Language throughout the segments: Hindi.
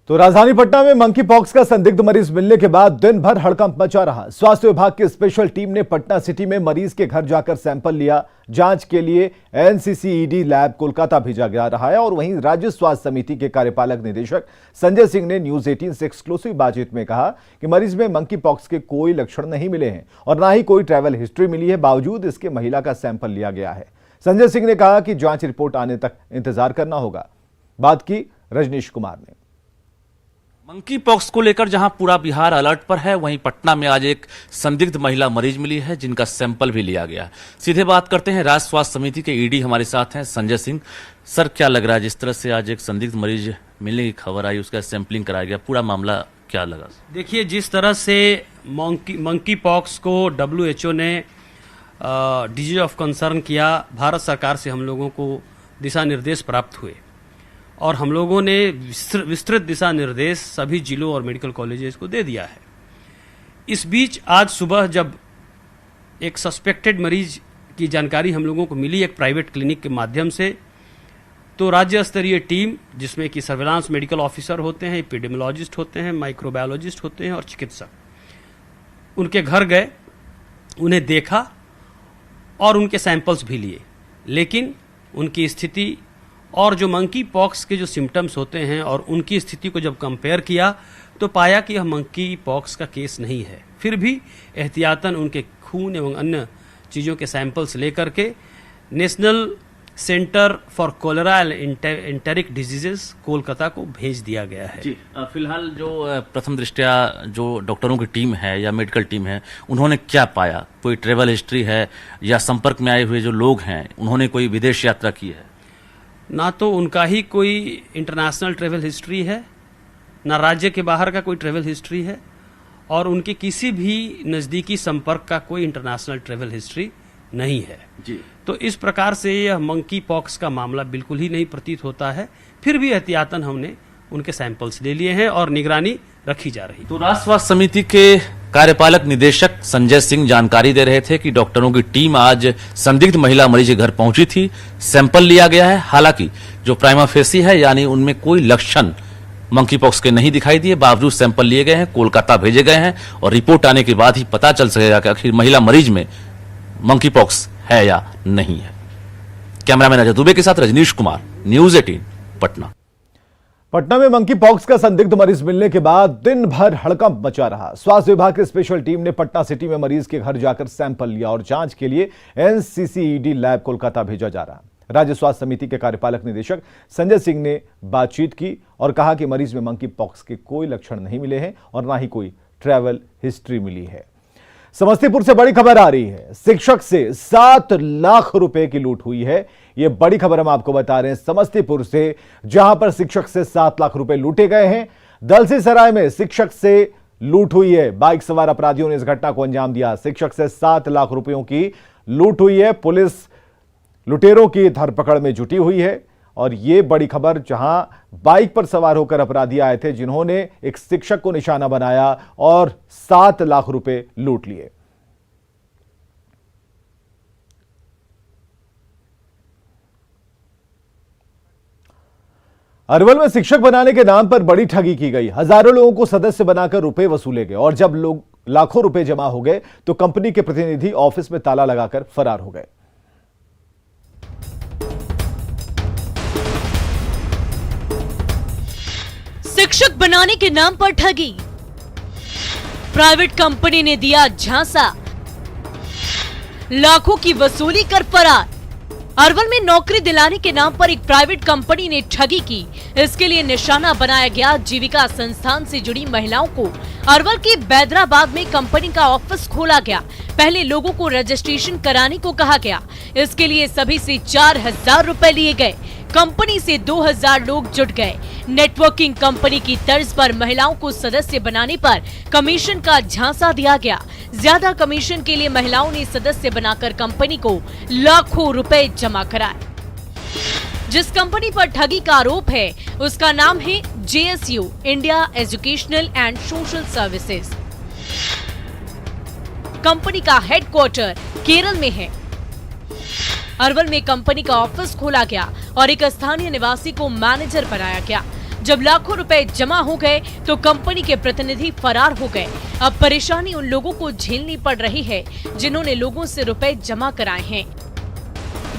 तो राजधानी पटना में मंकी पॉक्स का संदिग्ध मरीज मिलने के बाद दिन भर हड़कंप मचा रहा। स्वास्थ्य विभाग की स्पेशल टीम ने पटना सिटी में मरीज के घर जाकर सैंपल लिया। जांच के लिए एनसीसीईडी लैब कोलकाता भेजा जा रहा है। और वहीं राज्य स्वास्थ्य समिति के कार्यपालक निदेशक संजय सिंह ने न्यूज 18 से एक्सक्लूसिव बातचीत में कहा कि मरीज में मंकी पॉक्स के कोई लक्षण नहीं मिले हैं और न ही कोई ट्रैवल हिस्ट्री मिली है। बावजूद इसके महिला का सैंपल लिया गया है। संजय सिंह ने कहा कि जांच रिपोर्ट आने तक इंतजार करना होगा। बात की रजनीश कुमार ने। मंकी पॉक्स को लेकर जहां पूरा बिहार अलर्ट पर है, वहीं पटना में आज एक संदिग्ध महिला मरीज मिली है जिनका सैंपल भी लिया गया। सीधे बात करते हैं, राज्य स्वास्थ्य समिति के ईडी हमारे साथ हैं संजय सिंह। सर, क्या लग रहा है, जिस तरह से आज एक संदिग्ध मरीज मिलने की खबर आई, उसका सैंपलिंग कराया गया, पूरा मामला क्या लगा? देखिए, जिस तरह से मंकी पॉक्स को WHO ने डिजीज ऑफ कंसर्न किया, भारत सरकार से हम लोगों को दिशा निर्देश प्राप्त हुए और हम लोगों ने विस्तृत दिशा निर्देश सभी जिलों और मेडिकल कॉलेजेस को दे दिया है। इस बीच आज सुबह जब एक सस्पेक्टेड मरीज की जानकारी हम लोगों को मिली एक प्राइवेट क्लिनिक के माध्यम से, तो राज्य स्तरीय टीम जिसमें कि सर्विलांस मेडिकल ऑफिसर होते हैं, एपिडेमियोलॉजिस्ट होते हैं, माइक्रोबायोलॉजिस्ट होते हैं और चिकित्सक, उनके घर गए, उन्हें देखा और उनके सैंपल्स भी लिए। लेकिन उनकी स्थिति और जो मंकी पॉक्स के जो सिम्टम्स होते हैं और उनकी स्थिति को जब कंपेयर किया तो पाया कि यह मंकी पॉक्स का केस नहीं है। फिर भी एहतियातन उनके खून एवं अन्य चीज़ों के सैंपल्स लेकर के National Centre for Cholera and Enteric Diseases Kolkata को भेज दिया गया है। जी, फिलहाल जो प्रथम दृष्टया जो डॉक्टरों की टीम है या मेडिकल टीम है, उन्होंने क्या पाया? कोई ट्रेवल हिस्ट्री है या संपर्क में आए हुए जो लोग हैं उन्होंने कोई विदेश यात्रा की है? ना तो उनका ही कोई इंटरनेशनल ट्रैवल हिस्ट्री है, ना राज्य के बाहर का कोई ट्रैवल हिस्ट्री है और उनके किसी भी नज़दीकी संपर्क का कोई इंटरनेशनल ट्रैवल हिस्ट्री नहीं है। जी, तो इस प्रकार से यह मंकी पॉक्स का मामला बिल्कुल ही नहीं प्रतीत होता है। फिर भी एहतियातन हमने उनके सैंपल्स ले लिए हैं और निगरानी रखी जा रही है। तो राज्य स्वास्थ्य समिति के कार्यपालक निदेशक संजय सिंह जानकारी दे रहे थे कि डॉक्टरों की टीम आज संदिग्ध महिला मरीज के घर पहुंची थी, सैंपल लिया गया है। हालांकि जो प्राइमा फेसी है यानी उनमें कोई लक्षण मंकी पॉक्स के नहीं दिखाई दिए, बावजूद सैंपल लिए गए हैं, कोलकाता भेजे गए हैं और रिपोर्ट आने के बाद ही पता चल सकेगा कि आखिर महिला मरीज में मंकी पॉक्स है या नहीं है। कैमरामैन अजय दुबे के साथ रजनीश कुमार, न्यूज 18 पटना। पटना में मंकी पॉक्स का संदिग्ध मरीज मिलने के बाद दिन भर हड़कंप मचा रहा। स्वास्थ्य विभाग की स्पेशल टीम ने पटना सिटी में मरीज के घर जाकर सैंपल लिया और जांच के लिए एनसीसीईडी लैब कोलकाता भेजा जा रहा। राज्य स्वास्थ्य समिति के कार्यपालक निदेशक संजय सिंह ने बातचीत की और कहा कि मरीज में मंकी पॉक्स के कोई लक्षण नहीं मिले हैं और न ही कोई ट्रैवल हिस्ट्री मिली है। समस्तीपुर से बड़ी खबर आ रही है, शिक्षक से 7 लाख रुपए की लूट हुई है। यह बड़ी खबर हम आपको बता रहे हैं समस्तीपुर से, जहां पर शिक्षक से 7 लाख रुपए लूटे गए हैं। दलसीसराय में शिक्षक से लूट हुई है। बाइक सवार अपराधियों ने इस घटना को अंजाम दिया। शिक्षक से 7 लाख रुपयों की लूट हुई है। पुलिस लुटेरों की धरपकड़ में जुटी हुई है। और यह बड़ी खबर, जहां बाइक पर सवार होकर अपराधी आए थे जिन्होंने एक शिक्षक को निशाना बनाया और 7 लाख रुपए लूट लिए। अरवल में शिक्षक बनाने के नाम पर बड़ी ठगी की गई। हजारों लोगों को सदस्य बनाकर रुपए वसूले गए और जब लोग लाखों रुपए जमा हो गए तो कंपनी के प्रतिनिधि ऑफिस में ताला लगाकर फरार हो गए। शिक्षक बनाने के नाम पर ठगी, प्राइवेट कंपनी ने दिया झांसा, लाखों की वसूली कर फरार। अरवल में नौकरी दिलाने के नाम पर एक प्राइवेट कंपनी ने ठगी की। इसके लिए निशाना बनाया गया जीविका संस्थान से जुड़ी महिलाओं को। अरवल के बैदराबाद में कंपनी का ऑफिस खोला गया। पहले लोगों को रजिस्ट्रेशन कराने को कहा गया। इसके लिए सभी से 4,000 रुपए लिए गए। कंपनी से 2,000 लोग जुट गए। नेटवर्किंग कंपनी की तर्ज पर महिलाओं को सदस्य बनाने पर कमीशन का झांसा दिया गया। ज्यादा कमीशन के लिए महिलाओं ने सदस्य बनाकर कंपनी को लाखों रुपए जमा कराए। जिस कंपनी पर ठगी का आरोप है उसका नाम है JSU, India educational and social services. Company का हेडक्वार्टर केरल में है। अरवल में कंपनी का ऑफिस खोला गया और एक स्थानीय निवासी को मैनेजर बनाया गया। जब लाखों रुपए जमा हो गए तो कंपनी के प्रतिनिधि फरार हो गए। अब परेशानी उन लोगों को झेलनी पड़ रही है जिन्होंने लोगों से रुपए जमा कराए हैं।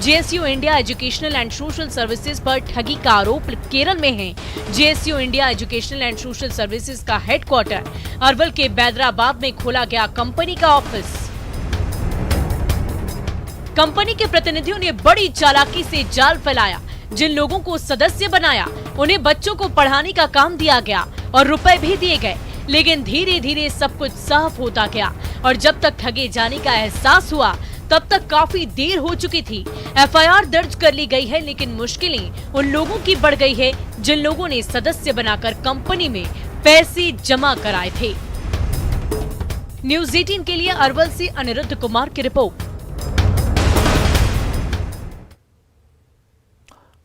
JSU India educational and social services पर ठगी का आरोप केरल में है। JSU India educational and social services का हेडक्वार्टर अरवल के बैदराबाद में खोला गया कंपनी का ऑफिस। कंपनी के प्रतिनिधियों ने बड़ी चालाकी से जाल फैलाया। जिन लोगों को सदस्य बनाया उन्हें बच्चों को पढ़ाने का काम दिया गया और रुपए भी दिए गए, लेकिन धीरे धीरे सब कुछ साफ होता गया और जब तक ठगे जाने का एहसास हुआ तब तक काफी देर हो चुकी थी। एफआईआर दर्ज कर ली गई है, लेकिन मुश्किलें उन लोगों की बढ़ गई है जिन लोगों ने सदस्य बनाकर कंपनी में पैसे जमा कराए थे। न्यूज़ 18 के लिए अरवल से अनिरुद्ध कुमार की रिपोर्ट।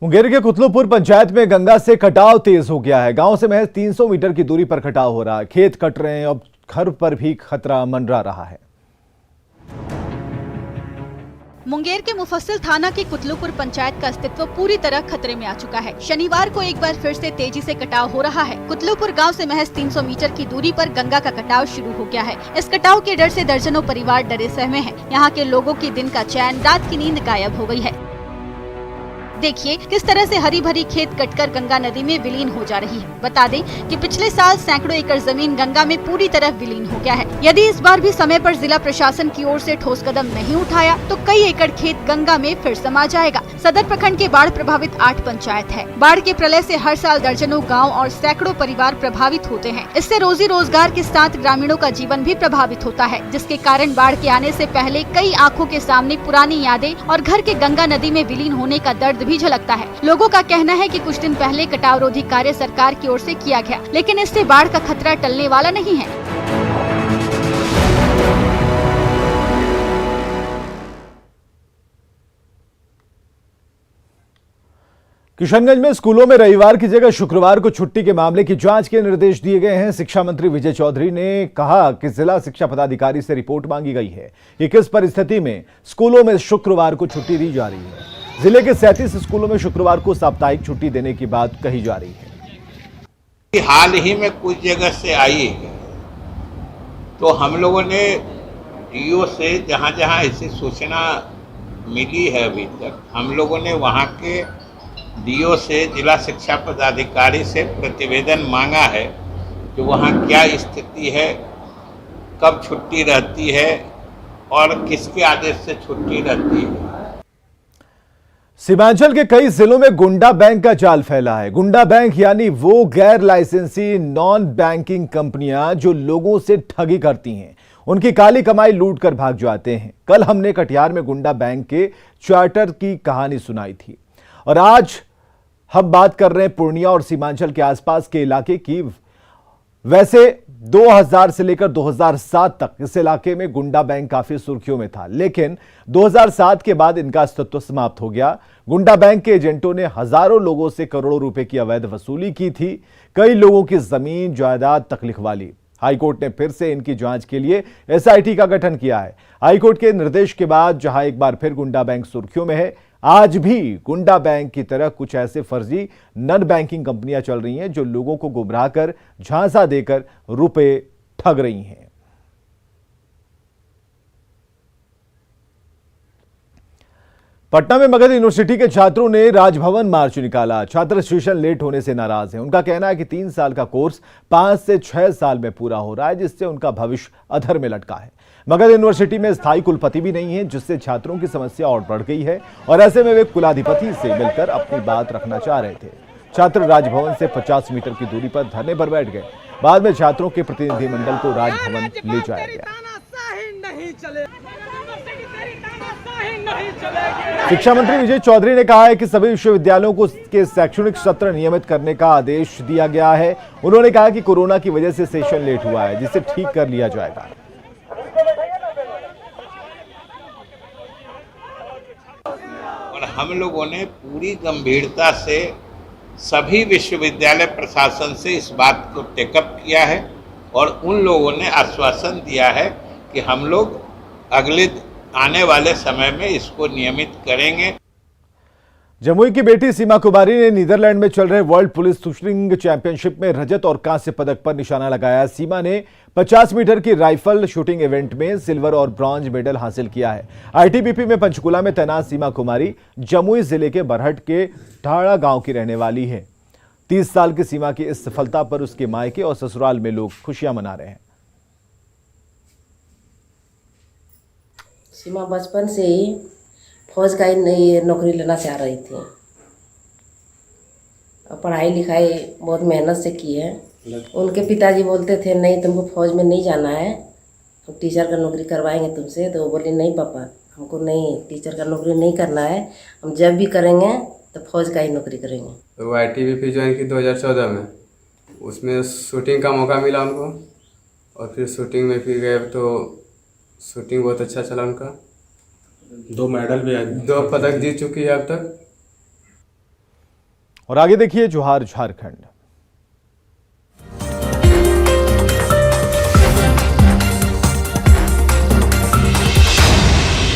मुंगेर के कुतलुपुर पंचायत में गंगा से कटाव तेज हो गया है। गांव से महज 300 मीटर की दूरी पर कटाव हो रहा है। खेत कट रहे हैं, अब घर पर भी खतरा मंडरा रहा है। मुंगेर के मुफस्सिल थाना की कुतलुपुर पंचायत का अस्तित्व पूरी तरह खतरे में आ चुका है। शनिवार को एक बार फिर से तेजी से कटाव हो रहा है। कुतलुपुर गांव से महज 300 मीटर की दूरी पर गंगा का कटाव शुरू हो गया है। इस कटाव के डर से दर्जनों परिवार डरे सहमे हैं। यहाँ के लोगों की दिन का चैन, रात की नींद गायब हो गई है। देखिए किस तरह से हरी भरी खेत कटकर गंगा नदी में विलीन हो जा रही है। बता दें कि पिछले साल सैकड़ों एकड़ जमीन गंगा में पूरी तरह विलीन हो गया है। यदि इस बार भी समय पर जिला प्रशासन की ओर से ठोस कदम नहीं उठाया तो कई एकड़ खेत गंगा में फिर समा जाएगा। सदर प्रखंड के बाढ़ प्रभावित 8 पंचायत है। बाढ़ के प्रलय से हर साल दर्जनों गाँव और सैकड़ों परिवार प्रभावित होते हैं। इससे रोजी रोजगार के साथ ग्रामीणों का जीवन भी प्रभावित होता है, जिसके कारण बाढ़ के आने से पहले कई आंखों के सामने पुरानी यादें और घर के गंगा नदी में विलीन होने का दर्द भी झलकता है। लोगों का कहना है कि कुछ दिन पहले कटाव रोधी कार्य सरकार की ओर से किया गया, लेकिन इससे बाढ़ का खतरा टलने वाला नहीं है। किशनगंज में स्कूलों में रविवार की जगह शुक्रवार को छुट्टी के मामले की जांच के निर्देश दिए गए हैं। शिक्षा मंत्री विजय चौधरी ने कहा कि जिला शिक्षा पदाधिकारी से रिपोर्ट मांगी गई है कि किस परिस्थिति में स्कूलों में शुक्रवार को छुट्टी दी जा रही है। जिले के 37 स्कूलों में शुक्रवार को साप्ताहिक छुट्टी देने की बात कही जा रही है। हाल ही में कुछ जगह से आई है तो हम लोगों ने डीओ से जहां जहां ऐसी सूचना मिली है अभी तक हम लोगों ने वहां के डीओ से जिला शिक्षा पदाधिकारी से प्रतिवेदन मांगा है कि वहां क्या स्थिति है, कब छुट्टी रहती है और किसके आदेश से छुट्टी रहती है। सीमांचल के कई जिलों में गुंडा बैंक का जाल फैला है। गुंडा बैंक यानी वो गैर लाइसेंसी नॉन बैंकिंग कंपनियां जो लोगों से ठगी करती हैं, उनकी काली कमाई लूट कर भाग जाते हैं। कल हमने कटिहार में गुंडा बैंक के चार्टर की कहानी सुनाई थी और आज हम बात कर रहे हैं पूर्णिया और सीमांचल के आसपास के इलाके की। वैसे 2000 से लेकर 2007 तक इस इलाके में गुंडा बैंक काफी सुर्खियों में था, लेकिन 2007 के बाद इनका अस्तित्व समाप्त हो गया। गुंडा बैंक के एजेंटों ने हजारों लोगों से करोड़ों रुपए की अवैध वसूली की थी। कई लोगों की जमीन जायदाद तक लिखवा ली। हाईकोर्ट ने फिर से इनकी जांच के लिए एसआईटी का गठन किया है। हाईकोर्ट के निर्देश के बाद जहां एक बार फिर गुंडा बैंक सुर्खियों में है, आज भी गुंडा बैंक की तरह कुछ ऐसे फर्जी नॉन बैंकिंग कंपनियां चल रही हैं जो लोगों को गुमराह कर झांसा देकर रुपए ठग रही हैं। पटना में मगध यूनिवर्सिटी के छात्रों ने राजभवन मार्च निकाला। छात्र सेशन लेट होने से नाराज हैं। उनका कहना है कि 3 साल का कोर्स 5 से 6 साल में पूरा हो रहा है, जिससे उनका भविष्य अधर में लटका है। मगध यूनिवर्सिटी में स्थायी कुलपति भी नहीं है, जिससे छात्रों की समस्या और बढ़ गई है और ऐसे में वे कुलाधिपति से मिलकर अपनी बात रखना चाह रहे थे। छात्र राजभवन से 50 मीटर की दूरी पर धरने पर बैठ गए। बाद में छात्रों के प्रतिनिधिमंडल को राजभवन ले जाया गया। शिक्षा मंत्री विजय चौधरी ने कहा है कि सभी विश्वविद्यालयों को के शैक्षणिक सत्र नियमित करने का आदेश दिया गया है। उन्होंने कहा कि कोरोना की वजह से सेशन लेट हुआ है, जिसे ठीक कर लिया जाएगा। और हम लोगों ने पूरी गंभीरता से सभी विश्वविद्यालय प्रशासन से इस बात को टेकअप किया है और उन लोगों ने आश्वासन दिया है कि हम लोग अगले आने वाले समय में इसको नियमित करेंगे। जमुई की बेटी सीमा कुमारी ने नीदरलैंड में चल रहे वर्ल्ड पुलिस शूटिंग चैंपियनशिप में रजत और कांस्य पदक पर निशाना लगाया। सीमा ने 50 मीटर की राइफल शूटिंग इवेंट में सिल्वर और ब्रॉन्ज मेडल हासिल किया है। आईटीबीपी में पंचकुला में तैनात सीमा कुमारी जमुई जिले के बरहट के ढाड़ा गांव की रहने वाली है। 30 साल की सीमा की इस सफलता पर उसके मायके और ससुराल में लोग खुशियां मना रहे हैं। सीमा बचपन से ही फौज का ही नौकरी लेना चाह रही थी और पढ़ाई लिखाई बहुत मेहनत से की है। उनके पिताजी बोलते थे नहीं तुमको फौज में नहीं जाना है, हम टीचर का नौकरी करवाएंगे तुमसे। तो वो बोली नहीं पापा, हमको नहीं टीचर का नौकरी नहीं करना है, हम जब भी करेंगे तो फौज का ही नौकरी करेंगे। तो वो आईटीबीपी ज्वाइन की 2014 में, उसमें शूटिंग का मौका मिला उनको और फिर शूटिंग में फिर गए तो शूटिंग बहुत अच्छा चला उनका। 2 मेडल भी आए, 2 पदक जीत चुकी है अब तक। और आगे देखिए जोहार झारखंड।